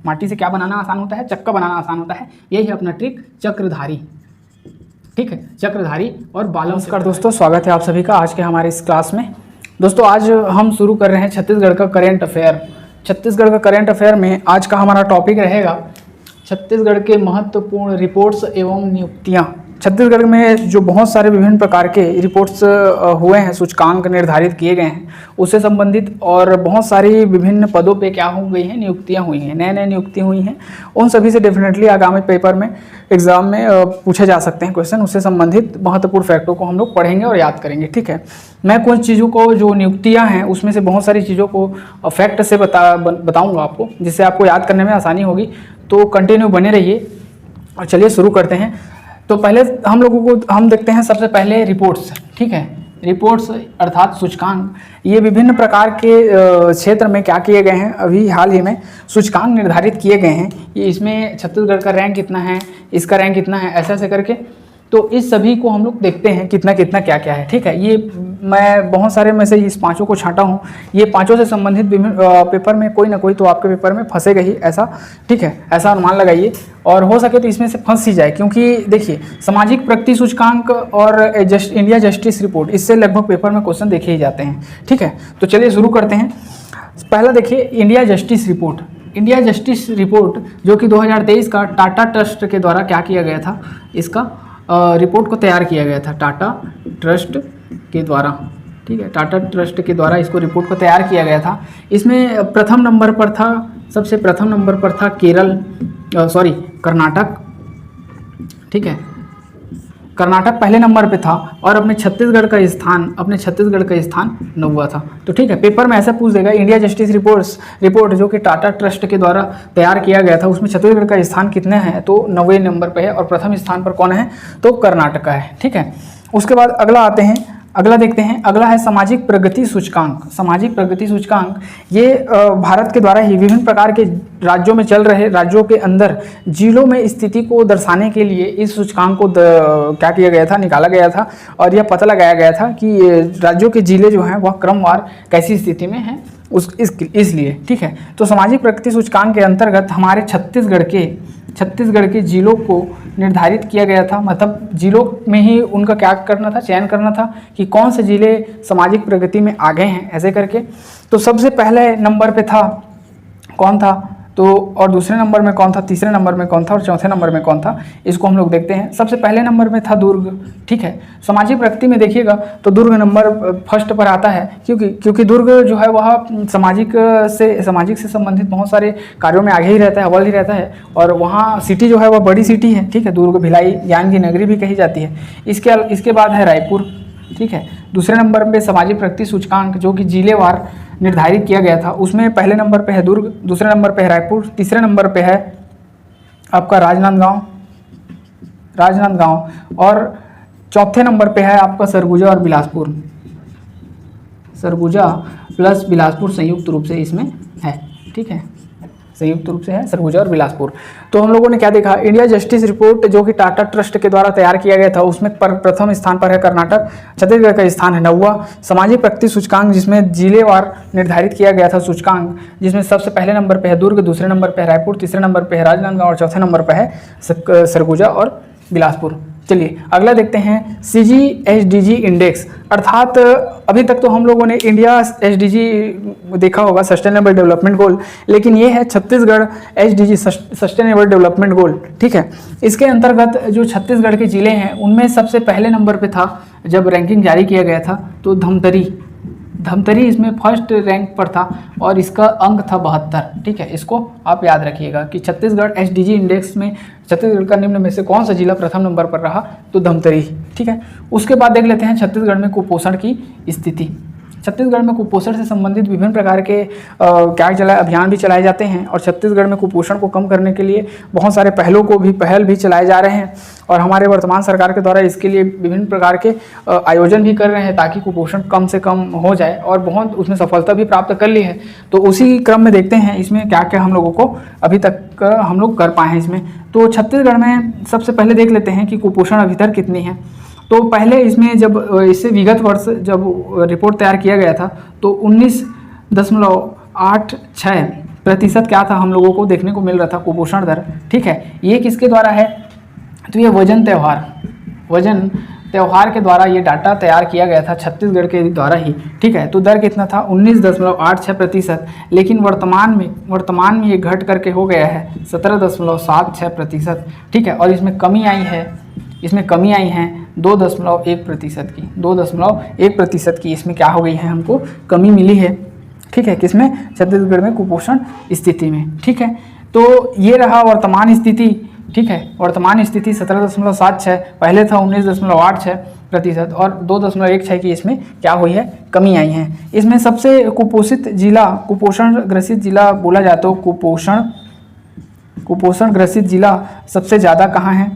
माटी से क्या बनाना आसान होता है, चक्का बनाना आसान होता है। यही है अपना ट्रिक चक्रधारी, ठीक है, चक्रधारी और बालों। नमस्कार दोस्तों, स्वागत है आप सभी का आज के हमारे इस क्लास में। दोस्तों आज हम शुरू कर रहे हैं छत्तीसगढ़ का करेंट अफेयर। छत्तीसगढ़ का करेंट अफेयर में आज का हमारा टॉपिक रहेगा छत्तीसगढ़ के महत्वपूर्ण रिपोर्ट्स एवं नियुक्तियां। छत्तीसगढ़ में जो बहुत सारे विभिन्न प्रकार के रिपोर्ट्स हुए हैं, सूचकांक निर्धारित किए गए हैं, उससे संबंधित और बहुत सारी विभिन्न पदों पे क्या हो गई हैं, नियुक्तियां हुई हैं, नए नए नियुक्तियां हुई हैं। उन सभी से डेफिनेटली आगामी पेपर में, एग्जाम में पूछे जा सकते हैं क्वेश्चन। उससे संबंधित महत्वपूर्ण फैक्टों को हम लोग पढ़ेंगे और याद करेंगे, ठीक है। मैं कुछ चीज़ों को, जो नियुक्तियाँ हैं उसमें से बहुत सारी चीज़ों को फैक्ट से बताऊँगा आपको, जिससे आपको याद करने में आसानी होगी। तो कंटिन्यू बने रहिए और चलिए शुरू करते हैं। तो पहले हम देखते हैं सबसे पहले रिपोर्ट्स, ठीक है। रिपोर्ट्स अर्थात सूचकांक, ये विभिन्न प्रकार के क्षेत्र में क्या किए गए हैं, अभी हाल ही में सूचकांक निर्धारित किए गए हैं। ये इसमें छत्तीसगढ़ का रैंक कितना है, इसका रैंक कितना है, ऐसे ऐसे करके। तो इस सभी को हम लोग देखते हैं कितना कितना क्या क्या है, ठीक है। ये मैं बहुत सारे में से इस पांचों को छांटा हूँ। ये पांचों से संबंधित पेपर में कोई ना कोई तो आपके पेपर में फंसेगा ही, ऐसा, ठीक है, ऐसा अनुमान लगाइए। और हो सके तो इसमें से फंस ही जाए, क्योंकि देखिए सामाजिक प्रगति सूचकांक और इंडिया जस्टिस रिपोर्ट, इससे लगभग पेपर में क्वेश्चन देखे ही जाते हैं, ठीक है। तो चलिए शुरू करते हैं। पहला देखिए India justice report. India justice report जो कि 2023 का टाटा ट्रस्ट के द्वारा क्या किया गया था, इसका रिपोर्ट को तैयार किया गया था टाटा ट्रस्ट के द्वारा, ठीक है। टाटा ट्रस्ट के द्वारा इसको रिपोर्ट को तैयार किया गया था। इसमें प्रथम नंबर पर था, सबसे प्रथम नंबर पर था कर्नाटक, ठीक है। कर्नाटक पहले नंबर पे था और अपने छत्तीसगढ़ का स्थान 9वां था। तो ठीक है, पेपर में ऐसा पूछ देगा इंडिया जस्टिस रिपोर्ट जो कि टाटा ट्रस्ट के द्वारा तैयार किया गया था, उसमें छत्तीसगढ़ का स्थान कितने हैं, तो 9वें नंबर पे है और प्रथम स्थान पर कौन है, तो कर्नाटक का है, ठीक है। उसके बाद अगला देखते हैं। अगला है सामाजिक प्रगति सूचकांक। सामाजिक प्रगति सूचकांक ये भारत के द्वारा ही विभिन्न प्रकार के राज्यों में चल रहे, राज्यों के अंदर जिलों में स्थिति को दर्शाने के लिए इस सूचकांक को क्या किया गया था, निकाला गया था। और यह पता लगाया गया था कि राज्यों के जिले जो हैं वह क्रमवार कैसी स्थिति में हैं, इसलिए, ठीक है। तो सामाजिक प्रगति सूचकांक के अंतर्गत हमारे छत्तीसगढ़ के जिलों को निर्धारित किया गया था। मतलब जिलों में ही उनका क्या करना था, चयन करना था कि कौन से जिले सामाजिक प्रगति में आगे हैं, ऐसे करके। तो सबसे पहले नंबर पे था कौन था, तो और दूसरे नंबर में कौन था, तीसरे नंबर में कौन था और चौथे नंबर में कौन था, इसको हम लोग देखते हैं। सबसे पहले नंबर में था दुर्ग, ठीक है। सामाजिक प्रगति में देखिएगा तो दुर्ग नंबर फर्स्ट पर आता है, क्योंकि दुर्ग जो है वह सामाजिक से संबंधित बहुत सारे कार्यों में आगे ही रहता है, अव्वल ही रहता है। और वहाँ सिटी जो है वह बड़ी सिटी है, ठीक है। दुर्ग भिलाई ज्ञान की नगरी भी कही जाती है। इसके बाद है रायपुर, ठीक है। दूसरे नंबर पे सामाजिक प्रगति सूचकांक जो कि जिलेवार निर्धारित किया गया था, उसमें पहले नंबर पे है दुर्ग, दूसरे नंबर पे है रायपुर, तीसरे नंबर पे है आपका राजनांदगांव और चौथे नंबर पे है आपका सरगुजा और बिलासपुर। सरगुजा प्लस बिलासपुर संयुक्त रूप से इसमें है, ठीक है, संयुक्त रूप से है सरगुजा और बिलासपुर। तो हम लोगों ने क्या देखा, इंडिया जस्टिस रिपोर्ट जो कि टाटा ट्रस्ट के द्वारा तैयार किया गया था, उसमें प्रथम स्थान पर है कर्नाटक, छत्तीसगढ़ का स्थान है 9वां। सामाजिक प्रगति सूचकांक जिसमें जिलेवार निर्धारित किया गया था सूचकांक, जिसमें सबसे पहले नंबर पे है दुर्ग, दूसरे नंबर पे है रायपुर, तीसरे नंबर पे है राजनांदगांव और चौथे नंबर पे है सरगुजा और बिलासपुर। चलिए अगला देखते हैं CGSDG इंडेक्स। अर्थात अभी तक तो हम लोगों ने इंडिया SDG देखा होगा, सस्टेनेबल डेवलपमेंट गोल, लेकिन ये है Chhattisgarh SDG sustainable development goal, ठीक है। इसके अंतर्गत जो छत्तीसगढ़ के जिले हैं उनमें सबसे पहले नंबर पे था, जब रैंकिंग जारी किया गया था तो धमतरी इसमें फर्स्ट रैंक पर था और इसका अंक था 72, ठीक है। इसको आप याद रखिएगा कि छत्तीसगढ़ SDG इंडेक्स में छत्तीसगढ़ का निम्न में से कौन सा जिला प्रथम नंबर पर रहा, तो धमतरी, ठीक है। उसके बाद देख लेते हैं छत्तीसगढ़ में कुपोषण की स्थिति। छत्तीसगढ़ में कुपोषण से संबंधित विभिन्न प्रकार के अभियान भी चलाए जाते हैं और छत्तीसगढ़ में कुपोषण को कम करने के लिए बहुत सारे पहल भी चलाए जा रहे हैं और हमारे वर्तमान सरकार के द्वारा इसके लिए विभिन्न प्रकार के आयोजन भी कर रहे हैं ताकि कुपोषण कम से कम हो जाए और बहुत उसमें सफलता भी प्राप्त कर ली है। तो उसी क्रम में देखते हैं इसमें क्या क्या हम लोगों को अभी तक हम लोग कर पाए हैं इसमें। तो छत्तीसगढ़ में सबसे पहले देख लेते हैं कि कुपोषण अभी तक कितनी है। तो पहले इसमें जब इससे विगत वर्ष जब रिपोर्ट तैयार किया गया था तो 19.86 प्रतिशत क्या था हम लोगों को देखने को मिल रहा था कुपोषण दर, ठीक है। ये किसके द्वारा है, तो ये वजन त्यौहार के द्वारा ये डाटा तैयार किया गया था छत्तीसगढ़ के द्वारा ही, ठीक है। तो दर कितना था 19.86%, लेकिन वर्तमान में ये घट करके हो गया है 17.76%, ठीक है। और इसमें कमी आई है 2.1% की, 2.1% की इसमें क्या हो गई है, हमको कमी मिली है, ठीक है। किसमें, छत्तीसगढ़ में कुपोषण स्थिति में, ठीक है। तो ये रहा वर्तमान स्थिति, ठीक है। वर्तमान स्थिति 17.76, पहले था 19.86% और 2.16 की इसमें क्या हुई है, कमी आई है। इसमें सबसे कुपोषण ग्रसित जिला बोला जाए तो कुपोषण ग्रसित जिला सबसे ज़्यादा कहाँ है,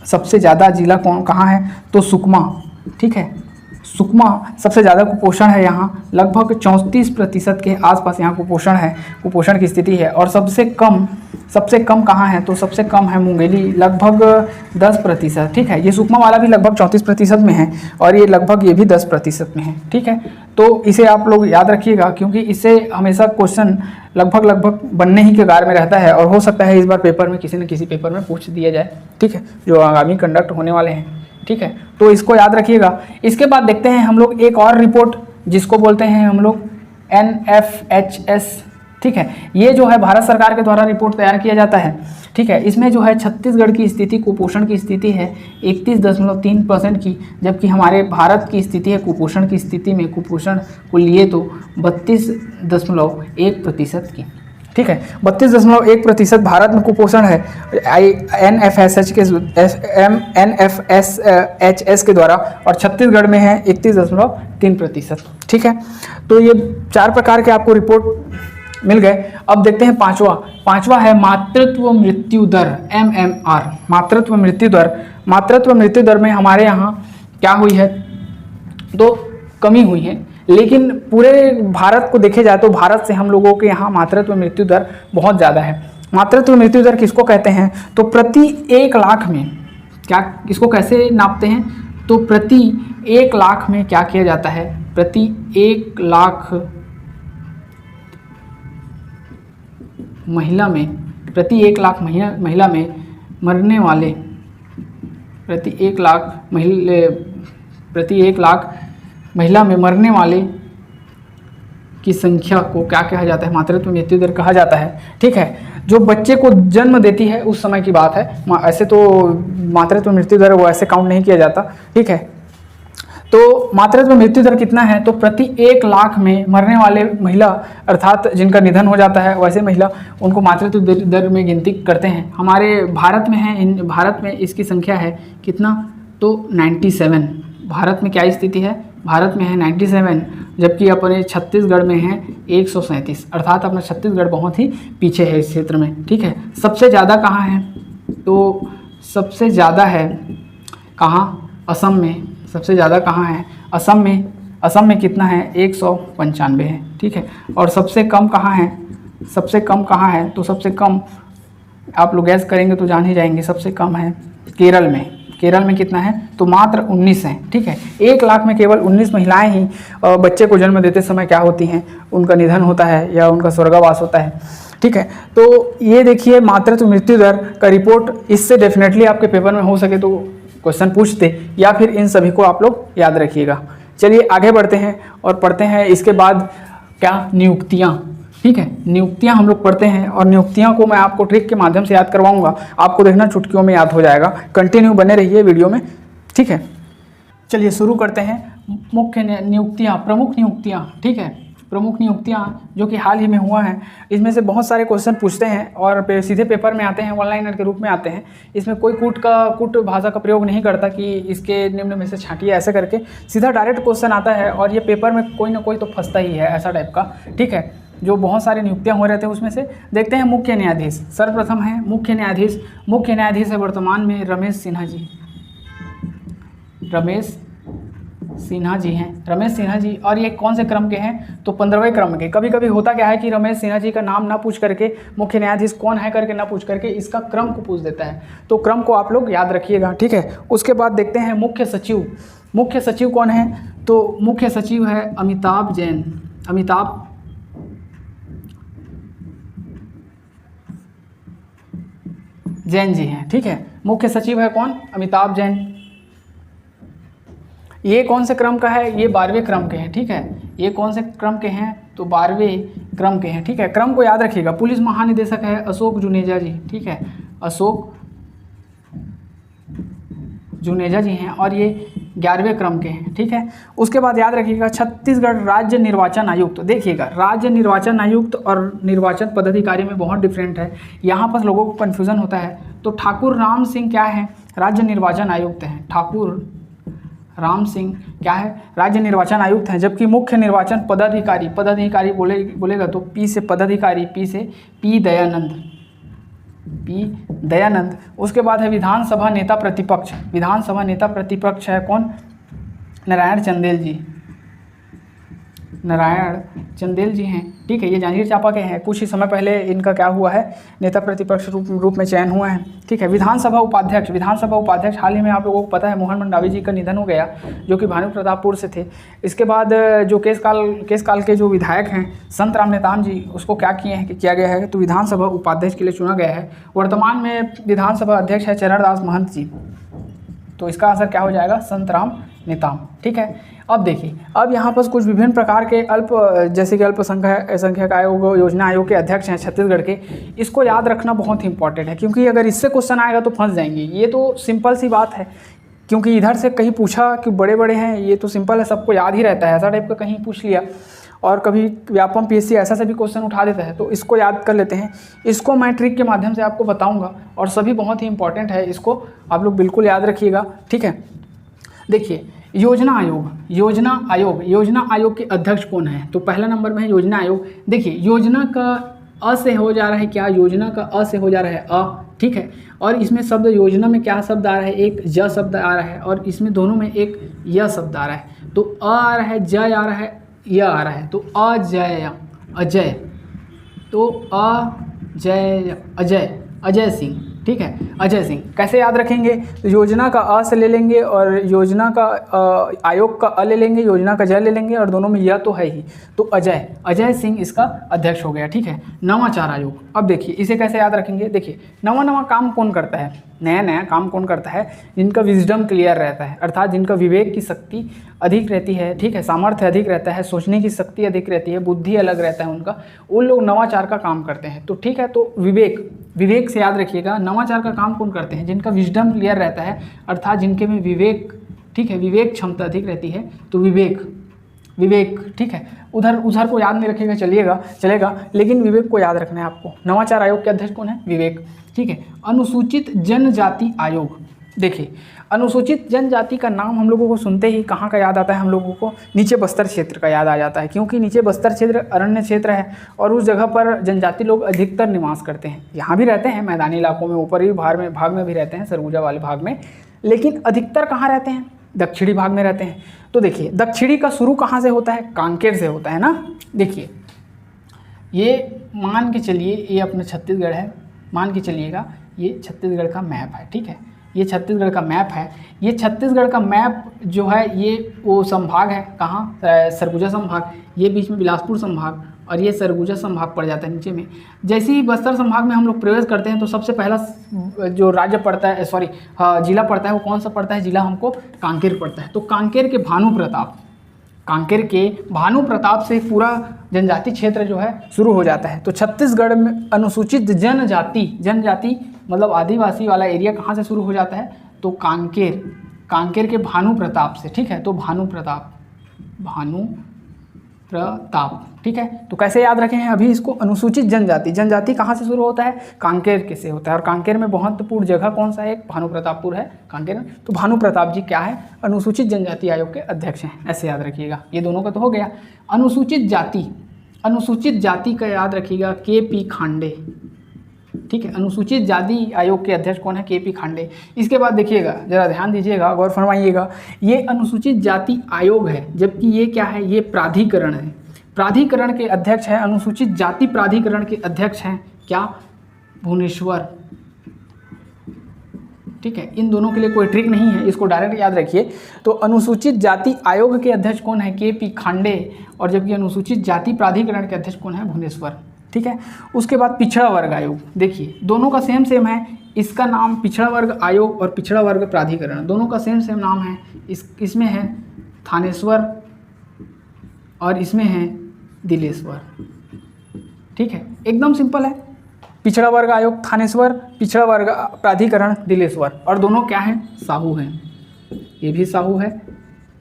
सबसे ज़्यादा जिला कहाँ है, तो सुकमा, ठीक है। सुकमा सबसे ज़्यादा कुपोषण है, यहाँ लगभग 34% के आसपास यहाँ कुपोषण की स्थिति है। और सबसे कम कहाँ है, तो सबसे कम है मुंगेली, लगभग 10%, ठीक है। ये सुकमा वाला भी लगभग 34% में है और ये लगभग ये भी 10% में है, ठीक है। तो इसे आप लोग याद रखिएगा, क्योंकि इससे हमेशा क्वेश्चन लगभग बनने ही के कार में रहता है और हो सकता है इस बार पेपर में किसी न किसी पेपर में पूछ दिया जाए, ठीक है, जो आगामी कंडक्ट होने वाले हैं, ठीक है। तो इसको याद रखिएगा। इसके बाद देखते हैं हम लोग एक और रिपोर्ट, जिसको बोलते हैं हम लोग NFHS, ठीक है। ये जो है भारत सरकार के द्वारा रिपोर्ट तैयार किया जाता है, ठीक है। इसमें जो है छत्तीसगढ़ की स्थिति, कुपोषण की स्थिति है 31.3% की, जबकि हमारे भारत की स्थिति है कुपोषण की स्थिति में, कुपोषण को लिए तो 32.1% की, ठीक है। 32.1% भारत में कुपोषण है NFHS के द्वारा, और छत्तीसगढ़ में है 31.3%, ठीक है। तो ये 4 प्रकार के आपको रिपोर्ट मिल गए। अब देखते हैं पांचवा है मातृत्व मृत्यु दर, MMR, मातृत्व मृत्यु दर में हमारे यहाँ क्या हुई है, तो कमी हुई है। लेकिन पूरे भारत को देखे जाए तो भारत से हम लोगों के यहाँ मातृत्व मृत्यु दर बहुत ज़्यादा है। मातृत्व मृत्यु दर किसको कहते हैं, तो प्रति 1 लाख में क्या, इसको कैसे नापते हैं, तो प्रति 1 लाख में क्या किया जाता है, प्रति 1 लाख महिला में, प्रति 1 लाख महिला में मरने वाले, प्रति 1 लाख महिला में मरने वाले की संख्या को क्या कहा जाता है, मातृत्व मृत्यु दर कहा जाता है, ठीक है। जो बच्चे को जन्म देती है उस समय की बात है, ऐसे तो मातृत्व मृत्यु दर वो ऐसे काउंट नहीं किया जाता, ठीक है। तो मातृत्व मृत्यु दर कितना है, तो प्रति 1 लाख में मरने वाले महिला, अर्थात जिनका निधन हो जाता है वैसे महिला, उनको मातृत्व दर में गिनती करते हैं। हमारे भारत में है, भारत में इसकी संख्या है कितना, तो 97। भारत में क्या स्थिति है, भारत में है 97, जबकि अपने छत्तीसगढ़ में है 137, अर्थात अपना छत्तीसगढ़ बहुत ही पीछे है इस क्षेत्र में, ठीक है। सबसे ज़्यादा कहाँ है, तो सबसे ज़्यादा है कहाँ, असम में। सबसे ज़्यादा कहाँ है, असम में कितना है, 195 है, ठीक है। और सबसे कम कहाँ है, तो सबसे कम आप लोग गैस करेंगे तो जान ही जाएंगे, सबसे कम है केरल में कितना है, तो मात्र 19 है, ठीक है। 1 लाख में केवल 19 महिलाएं ही बच्चे को जन्म देते समय क्या होती हैं, उनका निधन होता है या उनका स्वर्गवास होता है, ठीक है। तो ये देखिए मातृत्व मृत्यु दर का रिपोर्ट, इससे डेफिनेटली आपके पेपर में हो सके तो क्वेश्चन पूछते, या फिर इन सभी को आप लोग याद रखिएगा। चलिए आगे बढ़ते हैं और पढ़ते हैं इसके बाद क्या, नियुक्तियाँ, ठीक है। नियुक्तियां हम लोग पढ़ते हैं और नियुक्तियां को मैं आपको ट्रिक के माध्यम से याद करवाऊंगा, आपको देखना चुटकियों में याद हो जाएगा। कंटिन्यू बने रहिए वीडियो में, ठीक है। चलिए शुरू करते हैं। मुख्य नियुक्तियां, प्रमुख नियुक्तियां, ठीक है। प्रमुख नियुक्तियां जो कि हाल ही में हुआ है, इसमें से बहुत सारे क्वेश्चन पूछते हैं और सीधे पेपर में आते हैं, ऑनलाइनर के रूप में आते हैं। इसमें कोई कूट भाषा का प्रयोग नहीं करता कि इसके निम्न में से छांटिए ऐसे करके, सीधा डायरेक्ट क्वेश्चन आता है और ये पेपर में कोई ना कोई तो फंसता ही है ऐसा टाइप का, ठीक है। जो बहुत सारी नियुक्तियां हो रहे थे उसमें से देखते हैं मुख्य न्यायाधीश। सर्वप्रथम है मुख्य न्यायाधीश है वर्तमान में रमेश सिन्हा जी, और ये कौन से क्रम के हैं, तो 15वें क्रम के। कभी कभी होता क्या है कि रमेश सिन्हा जी का नाम ना पूछ करके मुख्य न्यायाधीश कौन है करके ना पूछ करके इसका क्रम को पूछ देता है, तो क्रम को आप लोग याद रखिएगा, ठीक है। उसके बाद देखते हैं मुख्य सचिव कौन है, तो मुख्य सचिव है अमिताभ जैन जी हैं, ठीक है। मुख्य सचिव है कौन? अमिताभ जैन। ये कौन से क्रम का है? ये 12वें क्रम के हैं, ठीक है। ये कौन से क्रम के हैं? तो 12वें क्रम के हैं, ठीक है। क्रम को याद रखिएगा। पुलिस महानिदेशक है अशोक जुनेजा जी, ठीक है, अशोक जुनेजा जी हैं और ये 11वें क्रम के हैं, ठीक है। उसके बाद याद रखिएगा छत्तीसगढ़ राज्य निर्वाचन आयुक्त। देखिएगा राज्य निर्वाचन आयुक्त और निर्वाचन पदाधिकारी में बहुत डिफरेंट है, यहाँ पर लोगों को कन्फ्यूज़न होता है। तो ठाकुर राम सिंह क्या है? राज्य निर्वाचन आयुक्त हैं। ठाकुर राम सिंह क्या है? राज्य निर्वाचन आयुक्त हैं। जबकि मुख्य निर्वाचन पदाधिकारी, पदाधिकारी बोलेगा तो पी से पदाधिकारी, पी से पी दयानंद। उसके बाद है विधानसभा नेता प्रतिपक्ष। विधानसभा नेता प्रतिपक्ष है कौन? नारायण चंदेल जी, नारायण चंदेल जी हैं, ठीक है। ये जांजगीर चांपा के हैं। कुछ ही समय पहले इनका क्या हुआ है? नेता प्रतिपक्ष रूप में चयन हुआ है, ठीक है। विधानसभा उपाध्यक्ष, विधानसभा उपाध्यक्ष हाल ही में आप लोगों को पता है मोहन मंडावी जी का निधन हो गया, जो कि भानु प्रतापपुर से थे। इसके बाद जो केस काल के जो विधायक हैं संत राम नेताम जी, उसको क्या किया गया है? तो विधानसभा उपाध्यक्ष के लिए चुना गया है। वर्तमान में विधानसभा अध्यक्ष है चरणदास महंत जी, तो इसका असर क्या हो जाएगा? संत राम नेताम, ठीक है। अब देखिए, अब यहाँ पर कुछ विभिन्न प्रकार के जैसे कि अल्पसंख्यक आयोग, योजना आयोग के अध्यक्ष हैं छत्तीसगढ़ के। इसको याद रखना बहुत ही इंपॉर्टेंट है, क्योंकि अगर इससे क्वेश्चन आएगा तो फंस जाएंगे। ये तो सिंपल सी बात है, क्योंकि इधर से कहीं पूछा कि बड़े बड़े हैं, ये तो सिंपल है, सबको याद ही रहता है। ऐसा टाइप का कहीं पूछ लिया, और कभी व्यापम PSC ऐसा से भी क्वेश्चन उठा देता है, तो इसको याद कर लेते हैं। इसको मैं ट्रिक के माध्यम से आपको बताऊँगा, और सभी बहुत ही इंपॉर्टेंट है, इसको आप लोग बिल्कुल याद रखिएगा, ठीक है। देखिए योजना आयोग के अध्यक्ष कौन है? तो पहला नंबर में है योजना आयोग। देखिए योजना का अ से हो जा रहा है क्या? योजना का अ से हो जा रहा है अ, ठीक है। और इसमें शब्द योजना में क्या शब्द आ रहा है? एक ज शब्द आ रहा है, और इसमें दोनों में एक य शब्द आ रहा है। तो अ आ रहा है, ज आ रहा है, य आ रहा है, तो अजय, तो अजय सिंह, ठीक है। अजय सिंह कैसे याद रखेंगे? तो योजना का अ से ले लेंगे, और योजना का आयोग का अ ले लेंगे, योजना का ज ले लेंगे, और दोनों में यह तो है ही, तो अजय सिंह इसका अध्यक्ष हो गया, ठीक है। नवाचार आयोग, अब देखिए इसे कैसे याद रखेंगे? देखिए नवा काम कौन करता है? नया काम कौन करता है? जिनका विजडम क्लियर रहता है, अर्थात जिनका विवेक की शक्ति अधिक रहती है, ठीक है, सामर्थ्य अधिक रहता है, सोचने की शक्ति अधिक रहती है, बुद्धि अलग रहता है उनका, उन लोग नवाचार का काम करते हैं। तो ठीक है, तो विवेक से याद रखिएगा। नवाचार का काम कौन करते हैं? जिनका विजडम क्लियर रहता है, अर्थात जिनके में विवेक, ठीक है, विवेक क्षमता अधिक रहती है, तो विवेक, ठीक है। उधर को याद नहीं रखिएगा चलेगा, लेकिन विवेक को याद रखना है आपको। नवाचार आयोग के अध्यक्ष कौन है? विवेक, ठीक है। अनुसूचित जनजाति आयोग, देखिए अनुसूचित जनजाति का नाम हम लोगों को सुनते ही कहाँ का याद आता है? हम लोगों को नीचे बस्तर क्षेत्र का याद आ जाता है, क्योंकि नीचे बस्तर क्षेत्र अरण्य क्षेत्र है, और उस जगह पर जनजाति लोग अधिकतर निवास करते हैं। यहाँ भी रहते हैं मैदानी इलाकों में, ऊपरी भाग में भी रहते हैं, सरगुजा वाले भाग में, लेकिन अधिकतर कहाँ रहते हैं? दक्षिणी भाग में रहते हैं। तो देखिए दक्षिणी का शुरू कहाँ से होता है? कांकेर से होता है ना। देखिए ये मान के चलिए ये अपना छत्तीसगढ़ है, मान के चलिएगा ये छत्तीसगढ़ का मैप है, ठीक है, ये छत्तीसगढ़ का मैप है। ये छत्तीसगढ़ का मैप जो है ये वो संभाग है, कहाँ? सरगुजा संभाग, ये बीच में बिलासपुर संभाग, और ये सरगुजा संभाग पड़ जाता है नीचे में। जैसे ही बस्तर संभाग में हम लोग प्रवेश करते हैं तो सबसे पहला जो राज्य पड़ता है, जिला पड़ता है, वो कौन सा पड़ता है? जिला हमको कांकेर पड़ता है। तो कांकेर के भानु प्रताप से पूरा जनजाति क्षेत्र जो है शुरू हो जाता है। तो छत्तीसगढ़ में अनुसूचित जनजाति मतलब आदिवासी वाला एरिया कहाँ से शुरू हो जाता है? तो कांकेर के भानु प्रताप से, ठीक है। तो भानु प्रताप, ठीक है। तो कैसे याद रखें हैं अभी इसको? अनुसूचित जनजाति कहाँ से शुरू होता है? कांकेर के से होता है, और कांकेर में महत्वपूर्ण जगह कौन सा है? भानु प्रतापपुर है कांकेर में। तो भानु प्रताप जी क्या है? अनुसूचित जनजाति आयोग के अध्यक्ष हैं, ऐसे याद रखिएगा। ये दोनों का तो हो गया। अनुसूचित जाति का याद रखिएगा, KP खांडे, ठीक है। अनुसूचित जाति आयोग के अध्यक्ष कौन है? KP खांडे। इसके बाद देखिएगा, जरा ध्यान दीजिएगा, गौर फरमाइएगा, ये अनुसूचित जाति आयोग है, जबकि ये क्या है? ये प्राधिकरण है। प्राधिकरण के अध्यक्ष है, अनुसूचित जाति प्राधिकरण के अध्यक्ष हैं क्या? भुवनेश्वर, ठीक है। इन दोनों के लिए कोई ट्रिक नहीं है, इसको डायरेक्ट याद रखिए। तो अनुसूचित जाति आयोग के अध्यक्ष कौन है? KP खांडे, और जबकि अनुसूचित जाति प्राधिकरण के अध्यक्ष कौन है? भुवनेश्वर, ठीक है। उसके बाद पिछड़ा वर्ग आयोग, देखिए दोनों का सेम है, इसका नाम पिछड़ा वर्ग आयोग और पिछड़ा वर्ग प्राधिकरण, दोनों का सेम नाम है। इसमें है थानेश्वर और इसमें है दिलेश्वर, ठीक है, एकदम सिंपल है। पिछड़ा वर्ग आयोग थानेश्वर, पिछड़ा वर्ग प्राधिकरण दिलेश्वर, और दोनों क्या हैं, साहू हैं, ये भी साहू है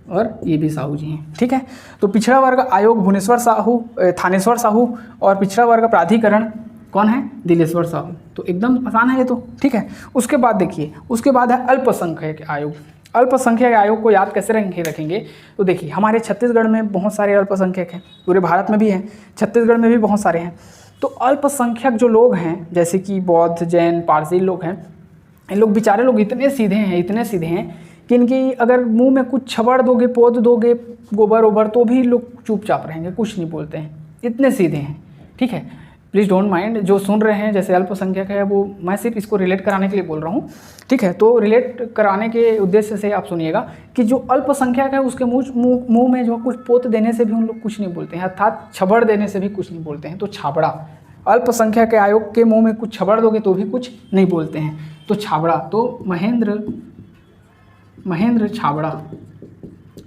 और ये भी साहू जी हैं, ठीक है। तो पिछड़ा वर्ग आयोग भुवनेश्वर साहू, थानेश्वर साहू, और पिछड़ा वर्ग प्राधिकरण कौन है, दिलेश्वर साहू। तो एकदम आसान है ये तो, ठीक है। उसके बाद देखिए, उसके बाद है अल्पसंख्यक आयोग। अल्पसंख्यक आयोग को याद कैसे रखेंगे, तो देखिए हमारे छत्तीसगढ़ में बहुत सारे अल्पसंख्यक हैं, पूरे भारत में भी हैं, छत्तीसगढ़ में भी बहुत सारे हैं। तो अल्पसंख्यक जो लोग हैं, जैसे कि बौद्ध, जैन, पारसी लोग हैं, इन लोग बेचारे लोग इतने सीधे हैं कि इनकी अगर मुंह में कुछ छबड़ दोगे, पोद दोगे, गोबर ओबर, तो भी लोग चुपचाप रहेंगे, कुछ नहीं बोलते हैं, इतने सीधे हैं, ठीक है। प्लीज़ डोंट माइंड, जो सुन रहे हैं जैसे अल्पसंख्यक है, वो मैं सिर्फ इसको रिलेट कराने के लिए बोल रहा हूँ, ठीक है। तो रिलेट कराने के उद्देश्य से आप सुनिएगा कि जो अल्पसंख्यक है उसके मुंह में जो कुछ पोत देने से भी उन लोग कुछ नहीं बोलते हैं, अर्थात छबड़ देने से भी कुछ नहीं बोलते हैं, तो छाबड़ा। अल्पसंख्यक आयोग के मुंह में कुछ छबड़ दोगे तो भी कुछ नहीं बोलते हैं, तो छाबड़ा। तो महेंद्र छाबड़ा,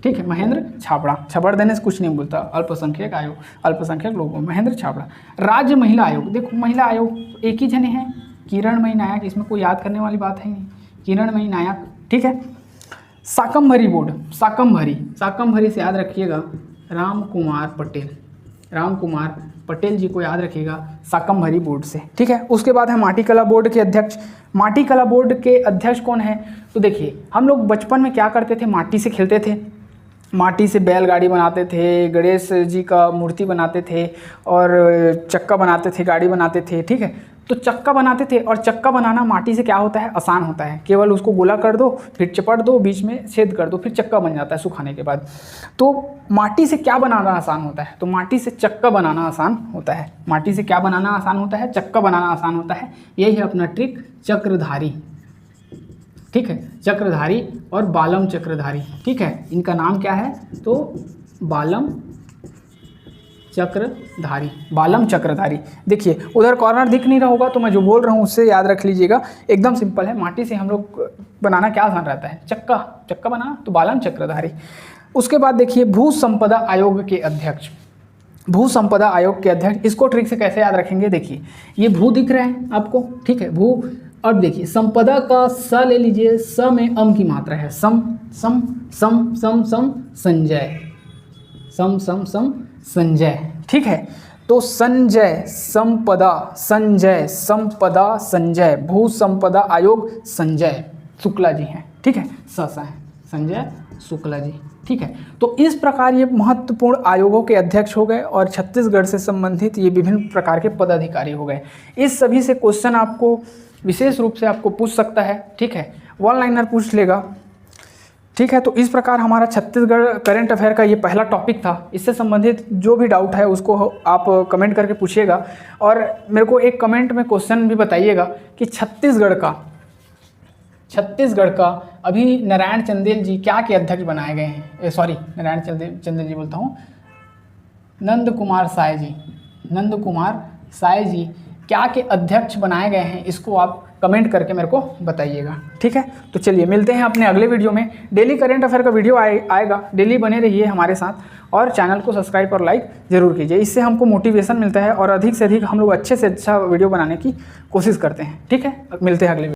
ठीक है, महेंद्र छाबड़ा, छबड़ देने से कुछ नहीं बोलता, अल्पसंख्यक आयोग, अल्पसंख्यक लोगों, महेंद्र छाबड़ा। राज्य महिला आयोग, देखो महिला आयोग एक ही जने हैं, किरणमयी नायक, इसमें कोई याद करने वाली बात है नहीं, किरणमयी नायक, ठीक है। शाकंभरी बोर्ड, शाकंभरी से याद रखिएगा राम कुमार पटेल जी को याद रखिएगा शाकंभरी बोर्ड से, ठीक है। उसके बाद है माटी कला बोर्ड के अध्यक्ष। माटी कला बोर्ड के अध्यक्ष कौन है, तो देखिए हम लोग बचपन में क्या करते थे, माटी से खेलते थे, माटी से बैलगाड़ी बनाते थे, गणेश जी का मूर्ति बनाते थे, और चक्का बनाते थे, गाड़ी बनाते थे, ठीक है। तो चक्का बनाते थे, और चक्का बनाना माटी से क्या होता है, आसान होता है, केवल उसको गोला कर दो, फिर चपट दो, बीच में छेद कर दो, फिर चक्का बन जाता है सुखाने के बाद। तो माटी से क्या बनाना आसान होता है, तो माटी से चक्का बनाना आसान होता है। माटी से क्या बनाना आसान होता है, चक्का बनाना आसान होता है। यही है अपना ट्रिक चक्रधारी, ठीक है, चक्रधारी और बालम चक्रधारी, ठीक है। इनका नाम क्या है, तो बालम चक्रधारी। देखिए उधर कॉर्नर दिख नहीं रहा होगा, तो मैं जो बोल रहा हूँ उससे याद रख लीजिएगा, एकदम सिंपल है। माटी से हम लोग बनाना क्या आसान रहता है, चक्का बनाना, तो बालम चक्रधारी। उसके बाद देखिए भू संपदा आयोग के अध्यक्ष, इसको ट्रिक से कैसे याद रखेंगे, देखिए ये भू दिख रहा है आपको, ठीक है, भू। अब देखिए संपदा का स ले लीजिए, स में अम की मात्रा है, सम संजय, ठीक है। तो संजय, संजय, भू संपदा आयोग संजय शुक्ला जी हैं, ठीक है, है संजय शुक्ला जी, ठीक है। तो इस प्रकार ये महत्वपूर्ण आयोगों के अध्यक्ष हो गए, और छत्तीसगढ़ से संबंधित ये विभिन्न प्रकार के पदाधिकारी हो गए। इस सभी से क्वेश्चन आपको विशेष रूप से आपको पूछ सकता है, ठीक है, वन लाइनर पूछ लेगा, ठीक है। तो इस प्रकार हमारा छत्तीसगढ़ करंट अफेयर का ये पहला टॉपिक था। इससे संबंधित जो भी डाउट है उसको आप कमेंट करके पूछिएगा, और मेरे को एक कमेंट में क्वेश्चन भी बताइएगा कि छत्तीसगढ़ का अभी नारायण चंदेल जी क्या के अध्यक्ष बनाए गए हैं, नारायण चंदेल जी बोलता हूँ, नंद कुमार साय जी क्या के अध्यक्ष बनाए गए हैं, इसको आप कमेंट करके मेरे को बताइएगा, ठीक है। तो चलिए मिलते हैं अपने अगले वीडियो में। डेली करंट अफेयर का वीडियो आएगा, डेली बने रहिए हमारे साथ, और चैनल को सब्सक्राइब और लाइक ज़रूर कीजिए, इससे हमको मोटिवेशन मिलता है और अधिक से अधिक हम लोग अच्छे से अच्छा वीडियो बनाने की कोशिश करते हैं, ठीक है। मिलते हैं अगले